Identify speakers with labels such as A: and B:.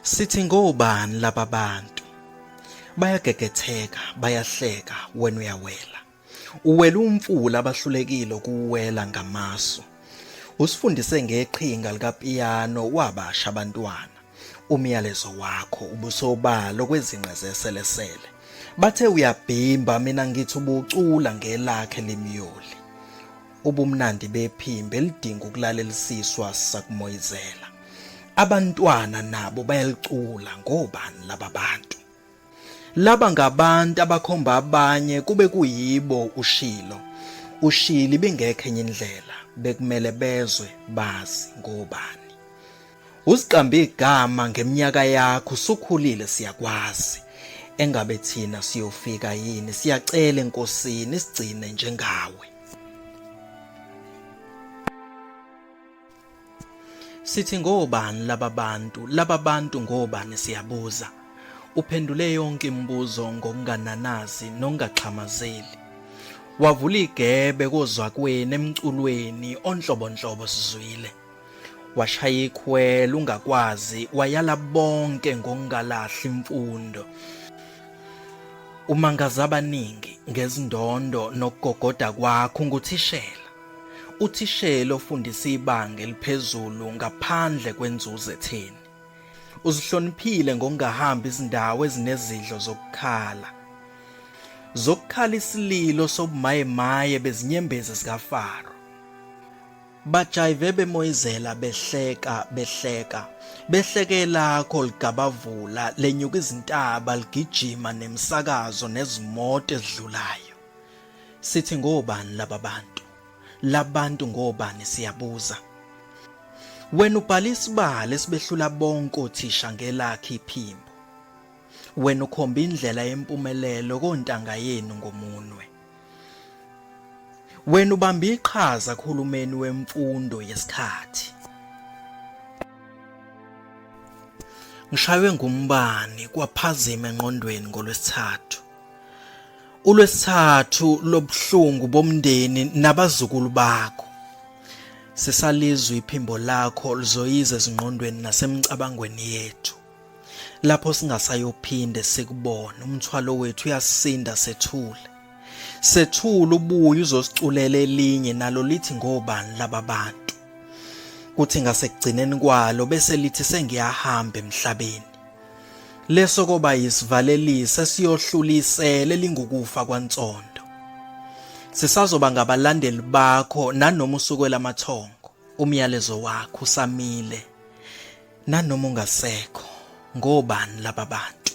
A: Sithi ngobani laba bantu? Bayagegetheka, bayahleka wena uyawela. Uwela umfula abahlulekile ukuwela ngamasu. Usifundise ngeqhinga likapiyano wabasha abantwana. Umyalezo wakho ubusobala kwezinqe zeselesele. Bathe uyabhimba mina ngithi ubucula ngelakhe lemiyoli. Ubumnandi bephimbo elidinga ukulalelisiswa sakumoyizela. Abantwana nabo bayalicula ngobani laba bantu. Laba ngabantu abakhomba abanye kube kuyibo ushilo. Ushili bingekho enye indlela bekumele bezwe bazi ngobani. Usiqambe igama ngeminyaka yakho usukhulile siyakwazi. Engabe thina siyofika yini siyacela enkosini isigcine njengawe. Sithi ngobani laba bantu ngobani siyabuza. Uphendule yonke imibuzo ngokungananazi nokungaxhamazeli. Wavula igebe kozwa kweni emculweni onhlobonhlobo sizwile. Washaya ikhwela ungakwazi wayala bonke ngokungalahla imfundo. Umangaza abaningi ngezindondo nokugogoda kwakho nguthishela. Uthishela ofundisa ibanga eliphezulu ngaphandle kwenzuzo etheni. Uzihloniphile ngokungahambi izindawo ezinezidlo zokukhala. Zokukhala isililo sobumayemaye bezinyembezi zikaFaro. Bajayive bemoyizela behleka. Behlekela lakho ligabavula lenyuka izintaba ligijima nemisakazo nezimoto ezidlulayo. Sithi ngobani laba bantu? Labantu ngobani siyabuza. Wena ubhala isibalo esibehlula bonke othisha ngelakhe iphimbo. Wena ukhomba indlela yempumelelo kontanga yenu ngomunwe. Wena ubamba iqhaza kuhulumeni wemfundo yesikhathi. Ngishaywe ngumbani kwaphazima engqondweni ngolwesithathu. Ulwesithathu lobuhlungu bomndeni nabazukulu bakho. Sisalizwe iphimbo lakho lizoyize ezingqondweni nasemicabangweni yethu. Lapho singasayophinde sikubone umthwalo wethu uyasisinda sethule. Sethule ubuye uzosiculela elinye nalo lithi ngobani laba bantu. Kuthi ngasekugcineni kwalo bese lithi sengiyahamba emhlabeni. Leso koba yisivalelise siyohlulisela lingukufa kwaNtsondo. Sisazoba ngabalandeli bakho nanoma usukwela amathongo. Umyalezo wakho usamile nanoma ungasekho ngobani laba bantu.